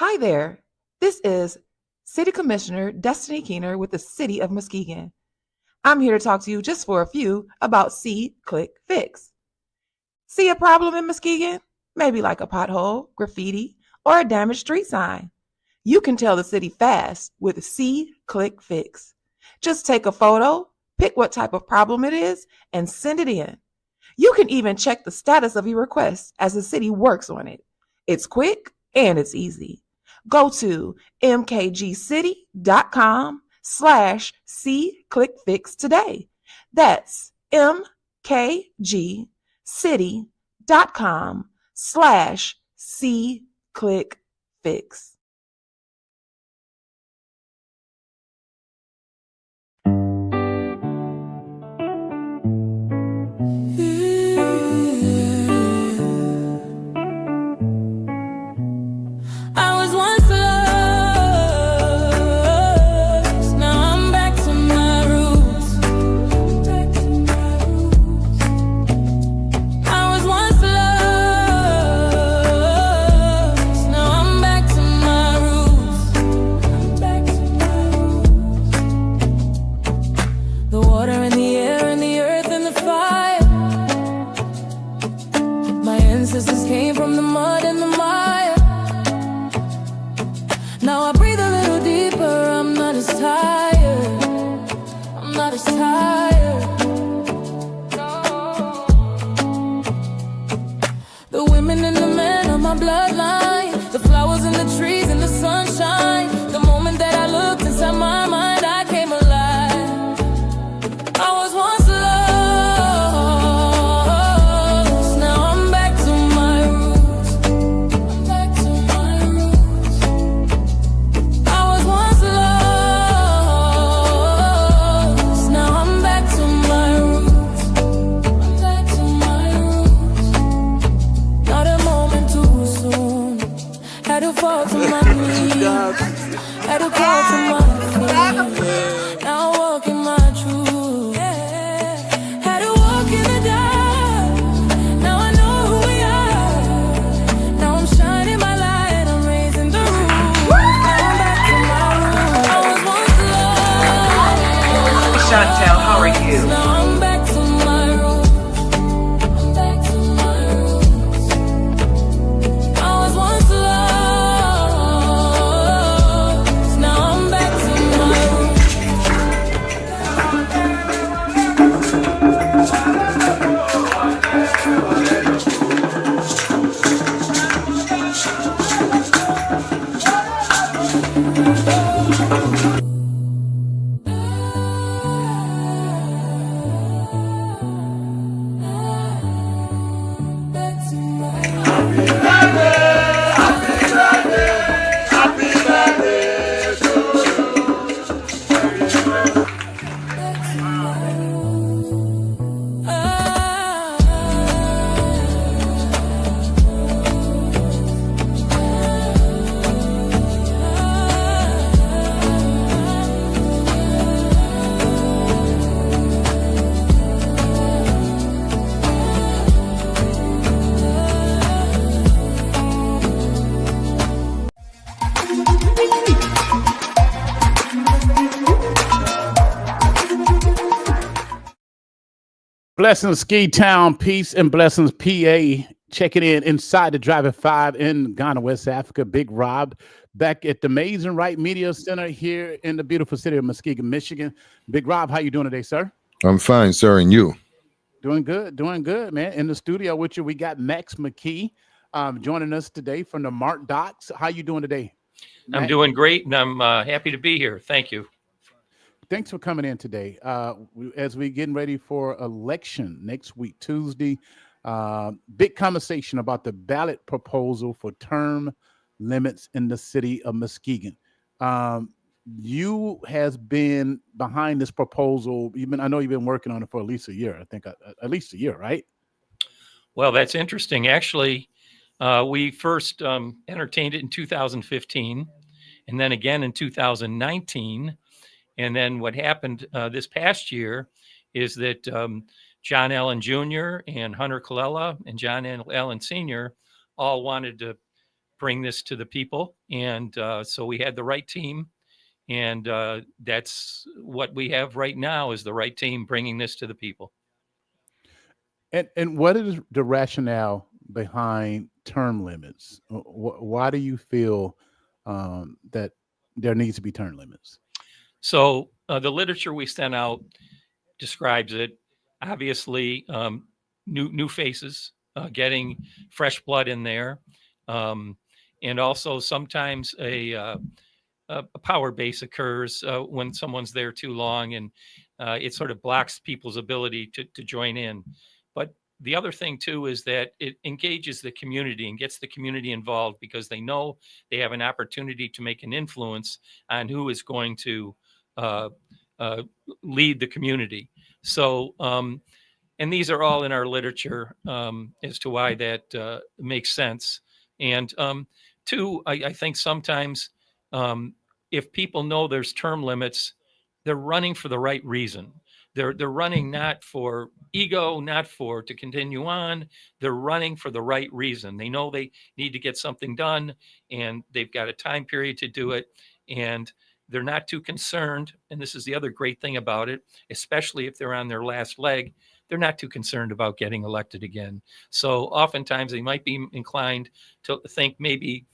Hi there. This is City Commissioner Destiny Keener with the City of Muskegon. I'm here to talk to you just for a few about See, Click, Fix. See a problem in Muskegon? Maybe like a pothole, graffiti, or a damaged street sign. You can tell the city fast with See, Click, Fix. Just take a photo, pick what type of problem it is, and send it in. You can even check the status of your request as the city works on it. It's quick and it's easy. Go to mkgcity.com/see-click-fix today. That's mkgcity.com/see-click-fix. Chantel, how are you? Blessings, Ski Town, peace and blessings, PA. Checking in inside the Driving 5 in Ghana, West Africa. Big Rob back at the Amazing Right Media Center here in the beautiful city of Muskegon, Michigan. Big Rob, how you doing today, sir? I'm fine, sir, and you? Doing good, man. In the studio with you, we got Max McKee joining us today from the Mart Docs. How you doing today, Max? I'm doing great, and I'm happy to be here. Thank you. Thanks for coming in today. As we're getting ready for election next week, Tuesday, big conversation about the ballot proposal for term limits in the city of Muskegon. You has been behind this proposal. I know you've been working on it for at least a year. I think at least a year, right? Well, that's interesting. Actually, we first entertained it in 2015, and then again in 2019. And then what happened this past year is that John Allen Jr. and Hunter Colella and John Allen Sr. all wanted to bring this to the people. And so we had the right team. And that's what we have right now, is the right team bringing this to the people. And what is the rationale behind term limits? Why do you feel that there needs to be term limits? So the literature we sent out describes it. Obviously, new faces, getting fresh blood in there, and also sometimes a power base occurs when someone's there too long, and it sort of blocks people's ability to join in. But the other thing too is that it engages the community and gets the community involved, because they know they have an opportunity to make an influence on who is going to uh, lead the community. So, and these are all in our literature as to why that makes sense. And two, I think sometimes if people know there's term limits, they're running for the right reason. They're running not for ego, not for to continue on. They're running for the right reason. They know they need to get something done, and they've got a time period to do it. And they're not too concerned. And this is the other great thing about it, especially if they're on their last leg, they're not too concerned about getting elected again. So oftentimes they might be inclined to think maybe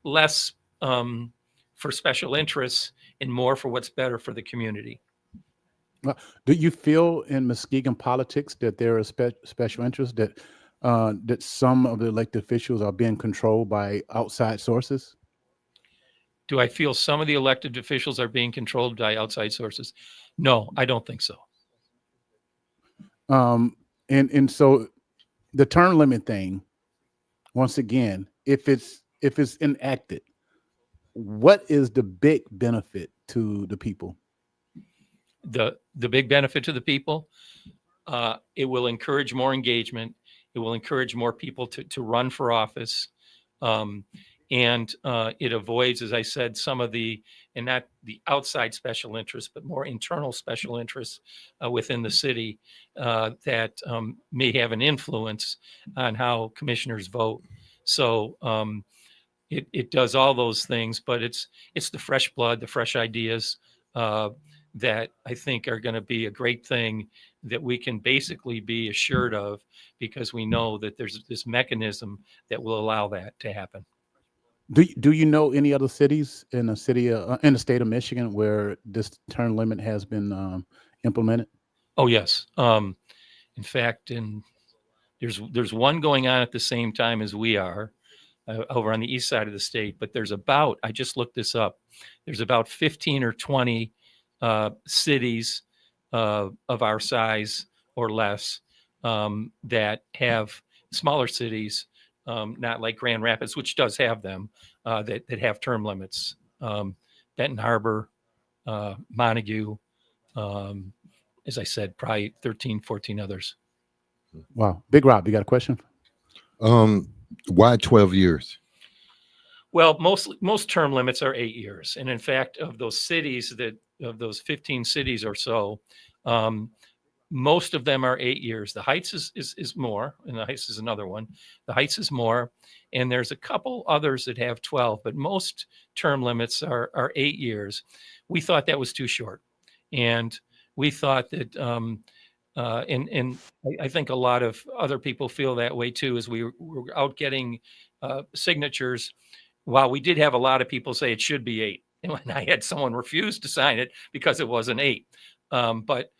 less for special interests and more for what's better for the community. Do you feel in Muskegon politics that there are special interests, that that some of the elected officials are being controlled by outside sources? Do I feel some of the elected officials are being controlled by outside sources? No, I don't think so. And so the term limit thing, once again, if it's enacted, what is the big benefit to the people? The big benefit to the people, it will encourage more engagement. It will encourage more people to run for office. And it avoids, as I said, some of the, and not the outside special interests, but more internal special interests within the city that may have an influence on how commissioners vote. So it does all those things, but it's the fresh blood, the fresh ideas that I think are going to be a great thing that we can basically be assured of, because we know that there's this mechanism that will allow that to happen. Do you know any other cities in the in the state of Michigan where this term limit has been implemented? Oh yes. In fact, there's one going on at the same time as we are over on the east side of the state. But there's about, I just looked this up, there's about 15 or 20 cities of our size or less that have, smaller cities, not like Grand Rapids, which does have them, that have term limits. Benton Harbor, Montague, as I said, probably 13, 14 others. Wow. Big Rob, you got a question? Why 12 years? Well, most term limits are 8 years. And in fact, of those cities, of those 15 cities or so, most of them are 8 years. The Heights is more, and the Heights is another one. The Heights is more, and there's a couple others that have 12, but most term limits are 8 years. We thought that was too short, and we thought that, and I think a lot of other people feel that way too, as we were out getting signatures. While we did have a lot of people say it should be 8, and when I had someone refuse to sign it because it wasn't 8, but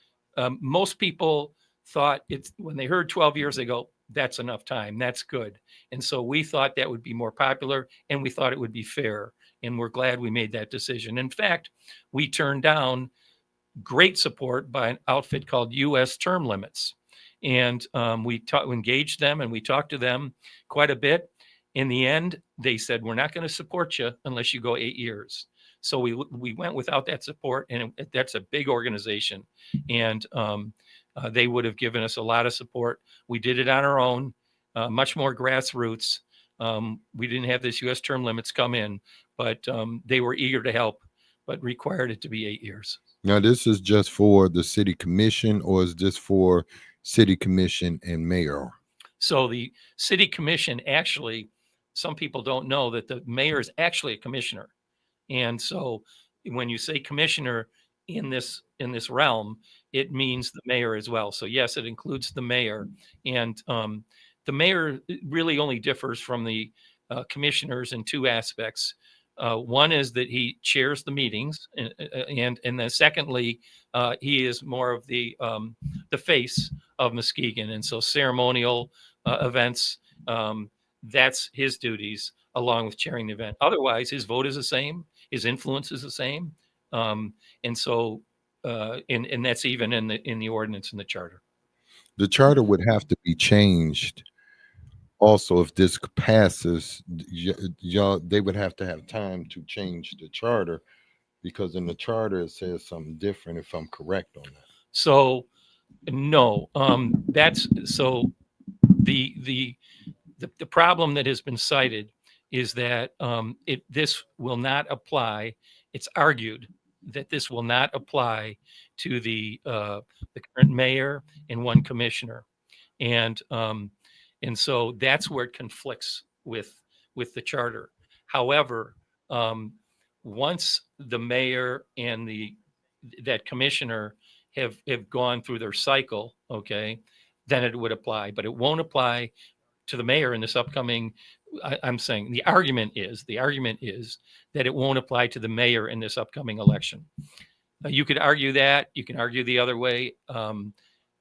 most people thought when they heard 12 years, they go, that's enough time. That's good. And so we thought that would be more popular, and we thought it would be fair. And we're glad we made that decision. In fact, we turned down great support by an outfit called U.S. Term Limits. And we engaged them, and we talked to them quite a bit. In the end, they said, we're not going to support you unless you go 8 years. So we went without that support, and that's a big organization. And they would have given us a lot of support. We did it on our own, much more grassroots. We didn't have this U.S. term limits come in, but they were eager to help, but required it to be 8 years. Now, this is just for the city commission, or is this for city commission and mayor? So the city commission actually some people don't know that the mayor is actually a commissioner. And so when you say commissioner in this realm, it means the mayor as well. So yes, it includes the mayor. And the mayor really only differs from the commissioners in two aspects. One is that he chairs the meetings, and then secondly, he is more of the face of Muskegon, and so ceremonial events, that's his duties, along with chairing the event. Otherwise, his vote is the same, his influence is the same, and so and that's even in the ordinance and the charter. The charter would have to be changed. Also, if this passes, y'all, they would have to have time to change the charter, because in the charter it says something different, if I'm correct on that. So no, that's so the problem that has been cited is that this will not apply. It's argued that this will not apply to the current mayor and one commissioner, and so that's where it conflicts with the charter. However, once the mayor and that commissioner have gone through their cycle, okay, then it would apply, but it won't apply to the mayor in this upcoming. I'm saying the argument is that it won't apply to the mayor in this upcoming election. You could argue that. You can argue the other way.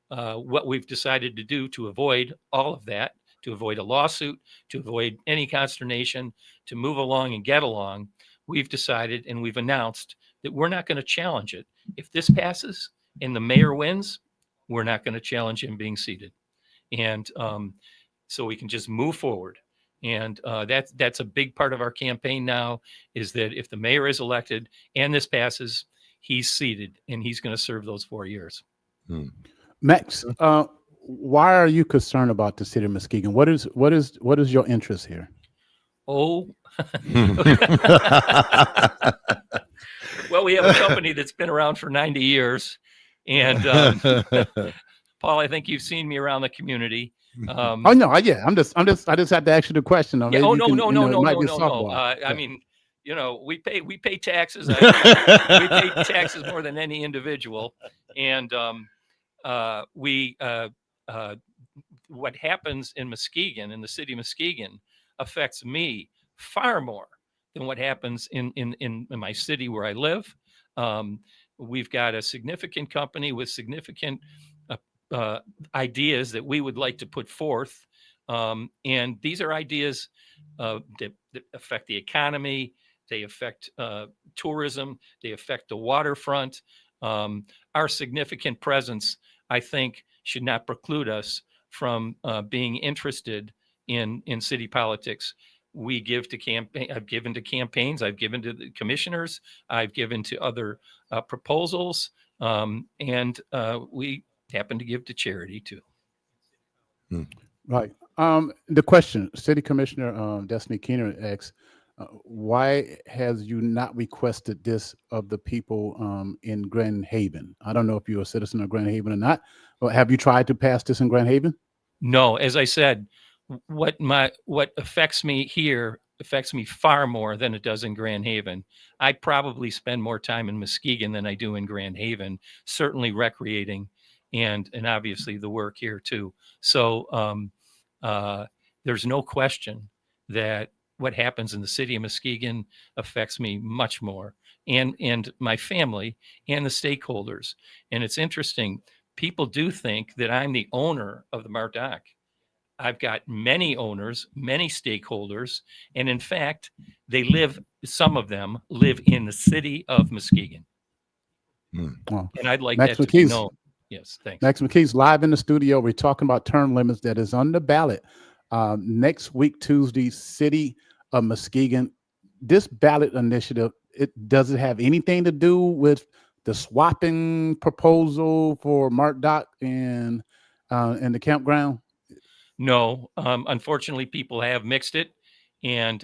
What we've decided to do to avoid all of that, to avoid a lawsuit, to avoid any consternation, to move along and get along, we've decided and we've announced that we're not going to challenge it. If this passes and the mayor wins, we're not going to challenge him being seated. And so we can just move forward. And that's a big part of our campaign now, is that if the mayor is elected and this passes, he's seated and he's going to serve those 4 years. Max, why are you concerned about the city of Muskegon? What is your interest here? Oh, well, we have a company that's been around for 90 years, and Paul, I think you've seen me around the community. Oh no, I just had to ask you the question. Yeah, no. I mean, we pay taxes. We pay taxes more than any individual, and what happens in Muskegon, in the city of Muskegon, affects me far more than what happens in my city where I live. We've got a significant company with significant ideas that we would like to put forth. And these are ideas that affect the economy. They affect tourism. They affect the waterfront. Our significant presence, I think, should not preclude us from being interested in city politics. We give to campaign. I've given to campaigns. I've given to the commissioners. I've given to other proposals, and we happen to give to charity too. Right. The question, City Commissioner Destiny Keener asks, why has you not requested this of the people in Grand Haven? I don't know if you're a citizen of Grand Haven or not, but have you tried to pass this in Grand Haven? No, as I said, what affects me here affects me far more than it does in Grand Haven. I probably spend more time in Muskegon than I do in Grand Haven, certainly recreating and obviously the work here too. So there's no question that what happens in the city of Muskegon affects me much more, and my family and the stakeholders. And it's interesting, people do think that I'm the owner of the Mart Dock. I've got many owners, many stakeholders, and in fact, some of them live in the city of Muskegon. Well, and I'd like Max that to be McKee's, known. Yes, thanks. Max McKee's live in the studio. We're talking about term limits that is on the ballot next week, Tuesday, City of Muskegon. This ballot initiative, does it have anything to do with the swapping proposal for Mart Dock and the campground? No, unfortunately, people have mixed it, and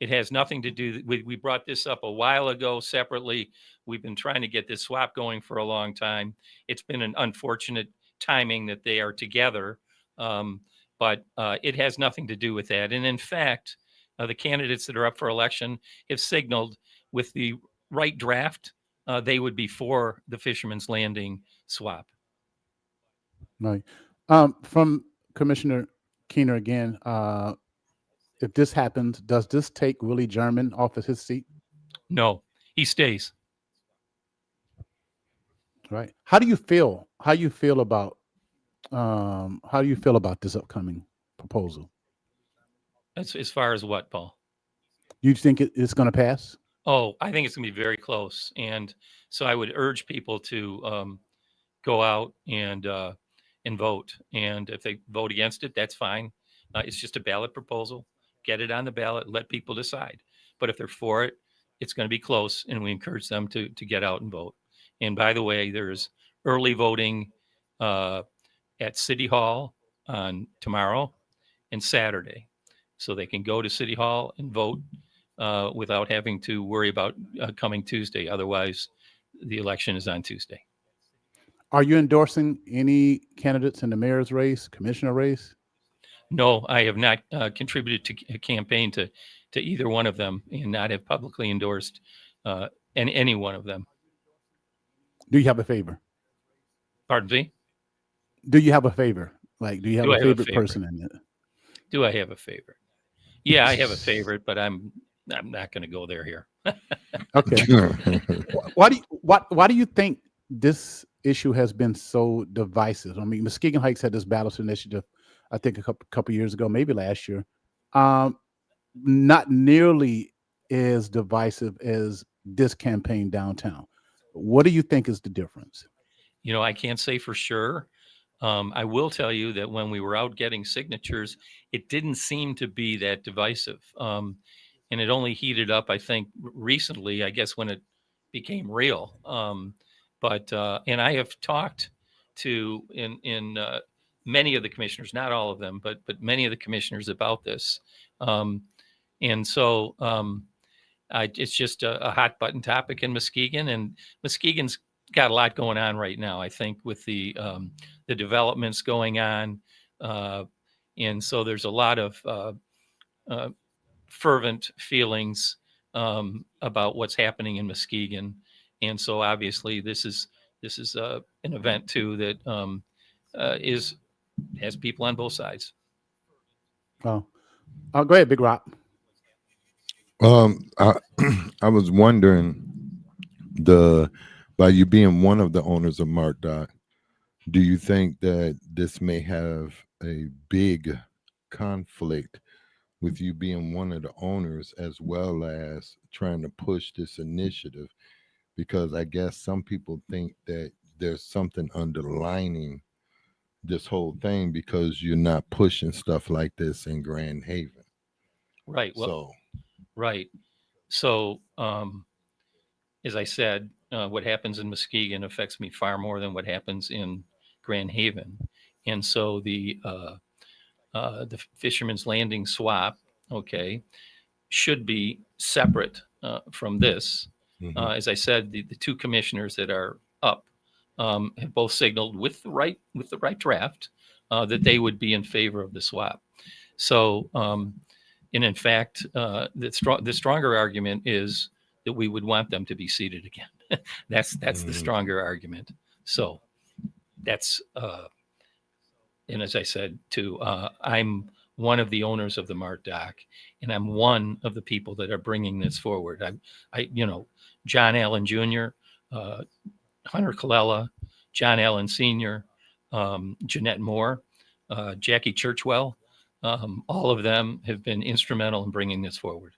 it has nothing to do. We brought this up a while ago separately. We've been trying to get this swap going for a long time. It's been an unfortunate timing that they are together, but it has nothing to do with that. And in fact, the candidates that are up for election have signaled with the right draft, they would be for the Fisherman's Landing swap. Right. From Commissioner Keener again, if this happens, does this take Willie German off of his seat? No, he stays. Right. How do you feel? How do you feel about this upcoming proposal? That's as far as what, Paul? You think it's going to pass? Oh, I think it's going to be very close. And so I would urge people to go out and vote. And if they vote against it, that's fine. It's just a ballot proposal. Get it on the ballot. Let people decide. But if they're for it, it's going to be close. And we encourage them to get out and vote. And by the way, there's early voting at City Hall on tomorrow and Saturday. So they can go to City Hall and vote without having to worry about coming Tuesday. Otherwise, the election is on Tuesday. Are you endorsing any candidates in the mayor's race, commissioner race? No, I have not contributed to a campaign to either one of them, and not have publicly endorsed any one of them. Do you have a favor? Pardon me? Do you have a favor? Like, do you have Do I a have a favorite favorite? person in it? Do I have a favorite? Yeah, I have a favorite, but I'm not going to go there here. Okay. Why do you think this issue has been so divisive? I mean, Muskegon Heights had this ballot initiative, I think a couple years ago, maybe last year. Not nearly as divisive as this campaign downtown. What do you think is the difference? You know, I can't say for sure. I will tell you that when we were out getting signatures, it didn't seem to be that divisive. And it only heated up, I think, recently, I guess, when it became real. And I have talked to in many of the commissioners, not all of them, but many of the commissioners about this. And so it's just a hot button topic in Muskegon, and Muskegon's got a lot going on right now, I think, with the developments going on. And so there's a lot of fervent feelings about what's happening in Muskegon. And so obviously this is an event too that has people on both sides. Oh, go ahead, Big Rock. I was wondering, by you being one of the owners of Mart Dock, do you think that this may have a big conflict with you being one of the owners, as well as trying to push this initiative? Because I guess some people think that there's something underlining this whole thing because you're not pushing stuff like this in Grand Haven. Right. Well, right. So, as I said, what happens in Muskegon affects me far more than what happens in Grand Haven. And so the Fisherman's Landing swap, okay, should be separate from this. As I said, the two commissioners that are up have both signaled with the right draft that they would be in favor of the swap. So, and in fact, the stronger argument is that we would want them to be seated again. That's the stronger argument. So that's and as I said too, I'm one of the owners of the Mart Dock, and I'm one of the people that are bringing this forward. I John Allen Jr., Hunter Colella, John Allen Sr., Jeanette Moore, Jackie Churchwell, all of them have been instrumental in bringing this forward.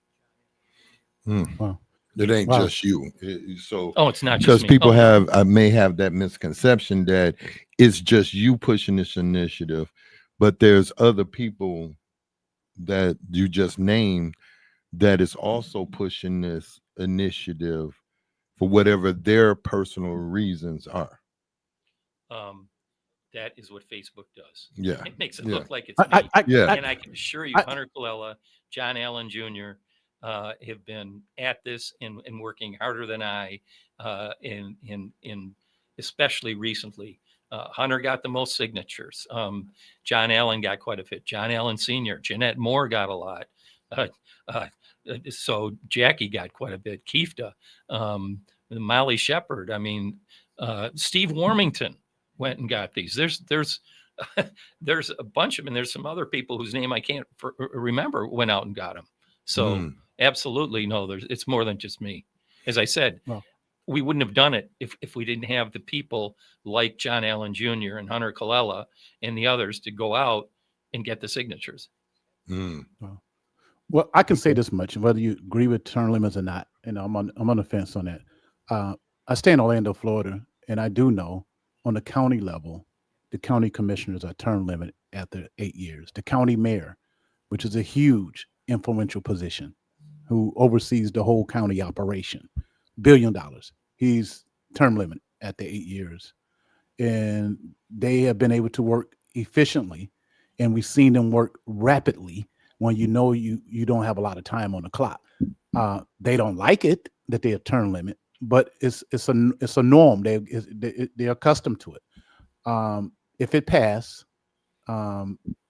Wow. It ain't Wow. just you. It's not just because me. people may have that misconception that it's just you pushing this initiative, but there's other people that you just named that is also pushing this initiative for whatever their personal reasons are. That is what Facebook does. Yeah. It makes it look like it's me. And I can assure you, Hunter Colella, John Allen Jr. Have been at this and working harder than I in especially recently. Hunter got the most signatures. John Allen got quite a bit. John Allen Sr., Jeanette Moore got a lot. Uh, uh, so Jackie got quite a bit. Keefta, Molly Shepard. I mean, Steve Warmington went and got these. There's there's a bunch of them, and there's some other people whose name I can't remember went out and got them. So absolutely no, it's more than just me. As I said, Well, we wouldn't have done it if we didn't have the people like John Allen Jr. and Hunter Colella and the others to go out and get the signatures. Well, I can say this much, whether you agree with term limits or not, and I'm on the fence on that. I stay in Orlando, Florida, and I do know on the county level, the county commissioners are term limit after 8 years. The county mayor, which is a huge influential position, who oversees the whole county operation, $1 billion. He's term limit at the 8 years. And they have been able to work efficiently. And we've seen them work rapidly when you know you don't have a lot of time on the clock. They don't like it that they're term limit, but it's a norm. They're accustomed to it. If it passes,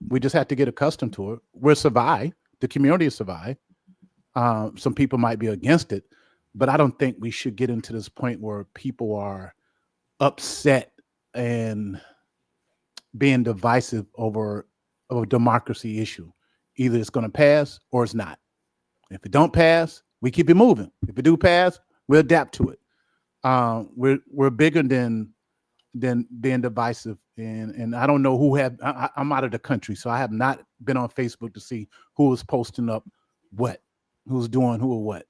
we just have to get accustomed to it. We'll survive. The community will survive. Some people might be against it, but I don't think we should get into this point where people are upset and being divisive over a democracy issue. Either it's going to pass or it's not. If it don't pass, we keep it moving. If it do pass, we'll adapt to it. We're bigger than being divisive. And I don't know who I'm out of the country, so I have not been on Facebook to see who was posting up what, who's doing who or what.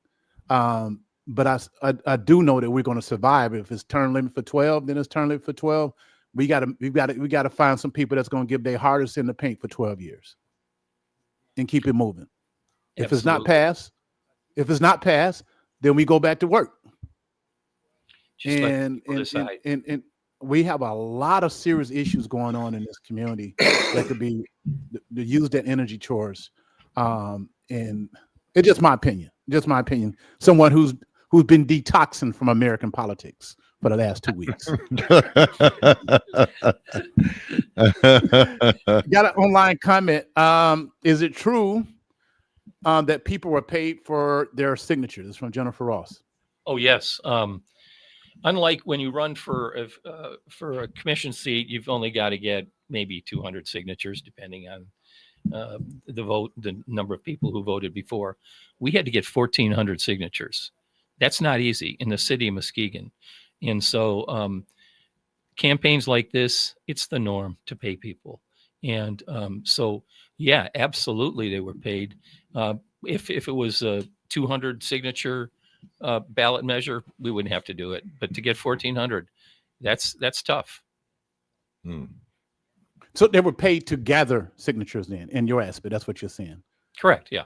But I do know that we're going to survive. If it's term limit for 12, then it's term limit for 12. We got to find some people that's going to give their hardest in the paint for 12 years and keep it moving. If it's not passed, then we go back to work. Just and we have a lot of serious issues going on in this community that could be use that energy chores. And it's just my opinion. Someone who's been detoxing from American politics for the last 2 weeks. Got an online comment. Is it true that people were paid for their signatures? It's from Jennifer Ross. Oh, yes. Unlike when you run for a commission seat, you've only got to get maybe 200 signatures, depending on the number of people who voted before. We had to get 1,400 signatures. That's not easy in the city of Muskegon. And so campaigns like this, it's the norm to pay people. And so, yeah, absolutely, they were paid. If it was a 200 signature ballot measure, we wouldn't have to do it. But to get 1,400, that's tough. So they were paid to gather signatures then, in your aspect. That's what you're saying. Correct. Yeah.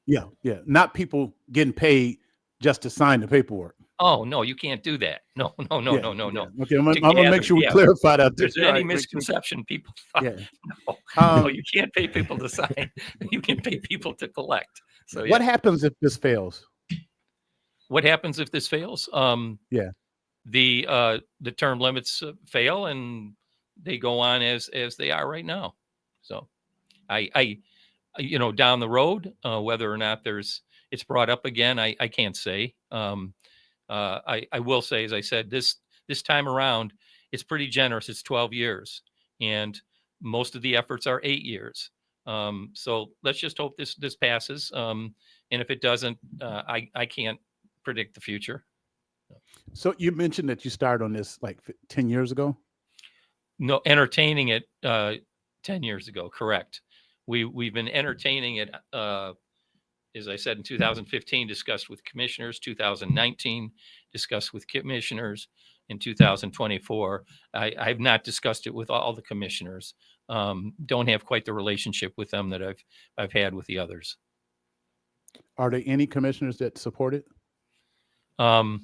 Yeah. Not people getting paid just to sign the paperwork. Oh, no, you can't do that. No. Okay, I'm gonna make sure we clarify that. If there's any misconception, people thought, no, you can't pay people to sign. You can pay people to collect. So what happens if this fails? What happens if this fails? The term limits fail, and they go on as they are right now. So I down the road, whether or not it's brought up again, I can't say. I will say, as I said, this time around, it's pretty generous. It's 12 years, and most of the efforts are 8 years. So let's just hope this passes. And if it doesn't, I can't predict the future. So you mentioned that you started on this like 10 years ago? No, entertaining it 10 years ago. Correct. We've been entertaining it, as I said, in 2015, discussed with commissioners, 2019, discussed with commissioners, in 2024. I've not discussed it with all the commissioners. Don't have quite the relationship with them that I've had with the others. Are there any commissioners that support it? I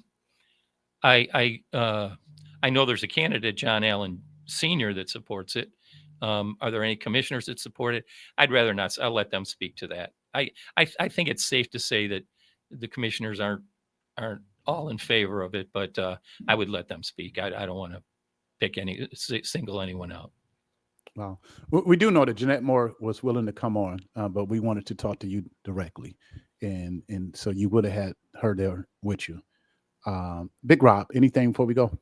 know there's a candidate, John Allen Sr., that supports it. Are there any commissioners that support it? I'd rather not. I'll let them speak to that. I think it's safe to say that the commissioners aren't all in favor of it, but I would let them speak. I don't want to pick single anyone out. Wow. We do know that Jeanette Moore was willing to come on, but we wanted to talk to you directly, and so you would have had her there with you. Big Rob, anything before we go?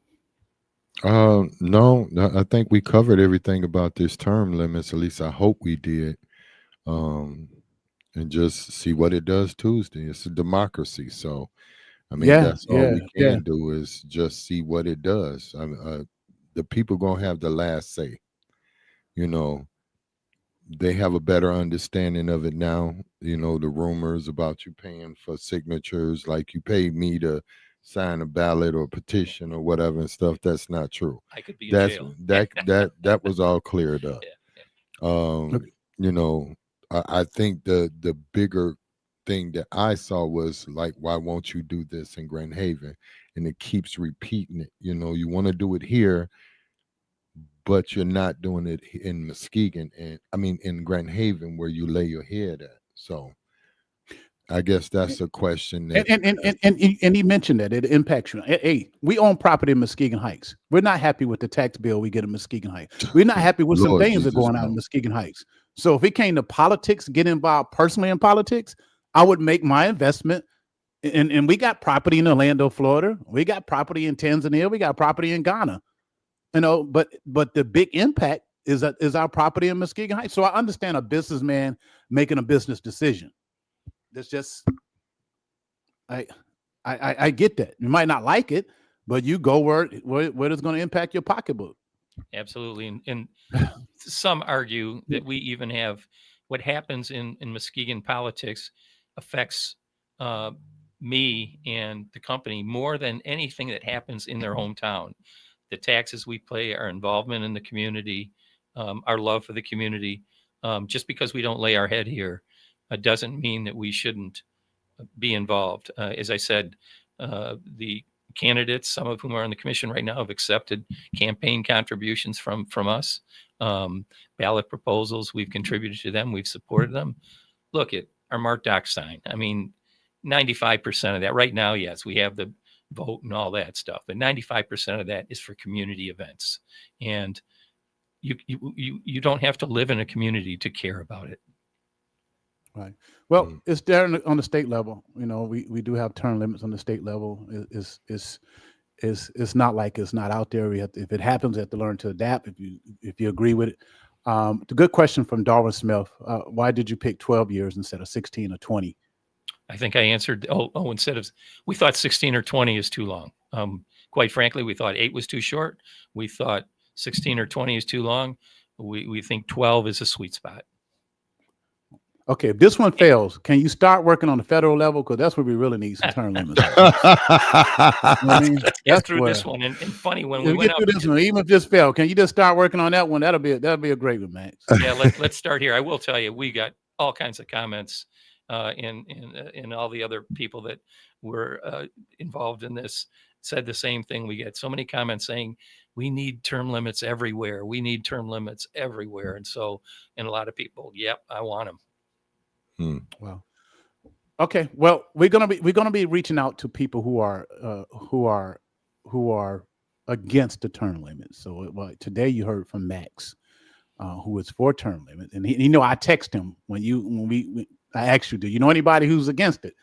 No, I think we covered everything about this term limits. At least I hope we did. Um, and just see what it does Tuesday. It's a democracy, so I mean Yeah, that's all yeah, we yeah. can do is just see what it does. The people gonna have the last say. You know, they have a better understanding of it now. You know, the rumors about you paying for signatures, like you paid me to sign a ballot or petition or whatever and stuff. That's not true. I could be in That's jail. that was all cleared up. Yeah, yeah. Okay. You know, I think the bigger thing that I saw was like, why won't you do this in Grand Haven? And it keeps repeating it. You know, you want to do it here, but you're not doing it in Muskegon and I mean in Grand Haven where you lay your head at. So I guess that's a question that And he mentioned that it impacts you. Hey, we own property in Muskegon Heights. We're not happy with the tax bill we get in Muskegon Heights. We're not happy with some Lord things that are Jesus, going on in no. Muskegon Heights. So if it came to politics, get involved personally in politics, I would make my investment. And we got property in Orlando, Florida. We got property in Tanzania. We got property in Ghana. You know, but the big impact is our property in Muskegon Heights. So I understand a businessman making a business decision. That's just I get that. You might not like it, but you go where it's going to impact your pocketbook. Absolutely. And some argue that we even have what happens in Muskegon politics affects me and the company more than anything that happens in their hometown. The taxes we pay, our involvement in the community, our love for the community. Just because we don't lay our head here doesn't mean that we shouldn't be involved. As I said, the candidates, some of whom are on the commission right now, have accepted campaign contributions from us, ballot proposals. We've contributed to them. We've supported them. Look at our Mark Doc sign. I mean, 95% of that right now, yes, we have the vote and all that stuff, but 95% of that is for community events. And you don't have to live in a community to care about it. Right. Well, it's there on the state level. You know, we do have term limits on the state level. It's not like it's not out there. We have to, if it happens, we have to learn to adapt. If you agree with it, the good question from Darwin Smith: why did you pick 12 years instead of 16 or 20? I think I answered. We thought 16 or 20 is too long. Quite frankly, we thought 8 was too short. We thought 16 or 20 is too long. We think 12 is a sweet spot. Okay, if this one fails, can you start working on the federal level? Because that's where we really need some term limits. Let's get through this one. And funny, when we went get through this one, even if this fails, can you just start working on that one? That'll be a great one, Max. Yeah, let's start here. I will tell you, we got all kinds of comments, and all the other people that were involved in this said the same thing. We get so many comments saying we need term limits everywhere. We need term limits everywhere, and a lot of people, yep, I want them. Wow. Okay. Well, we're gonna be reaching out to people who are against the term limit. So today you heard from Max, who is for term limit, and I text him I asked you, do you know anybody who's against it,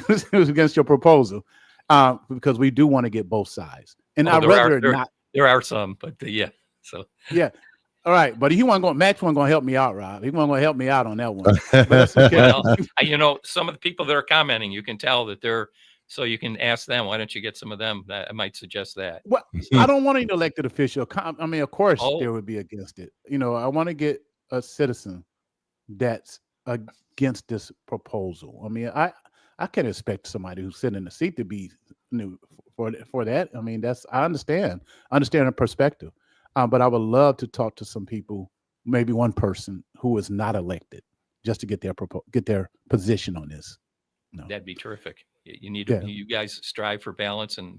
who's against your proposal, because we do want to get both sides, and there are some, but yeah. So yeah. All right, but Max wasn't going to help me out, Rob. He wasn't going to help me out on that one. But that's okay. Well, some of the people that are commenting, you can tell that so you can ask them, why don't you get some of them? I might suggest that. Well, I don't want an elected official. I mean, of course, there would be against it. I want to get a citizen that's against this proposal. I mean, I can't expect somebody who's sitting in the seat to be for that. I mean, I understand the perspective. But I would love to talk to some people, maybe one person who is not elected, just to get their position on this. No. That'd be terrific. You need to, you guys strive for balance, and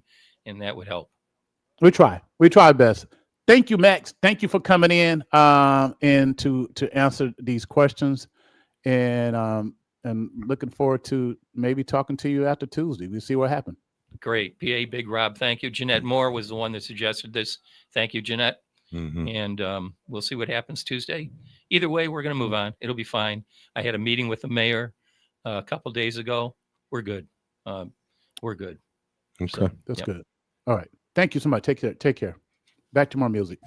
that would help. We try best. Thank you, Max. Thank you for coming in and to answer these questions, and looking forward to maybe talking to you after Tuesday. We'll see what happens. Great. PA Big Rob, thank you. Jeanette Moore was the one that suggested this. Thank you, Jeanette. Mhm. and we'll see what happens Tuesday. Either way, we're going to move on. It'll be fine. I had a meeting with the mayor a couple days ago. We're good. We're good. Okay. So, That's yep. good. All right. Thank you so much. Take care. Take care. Back to more music.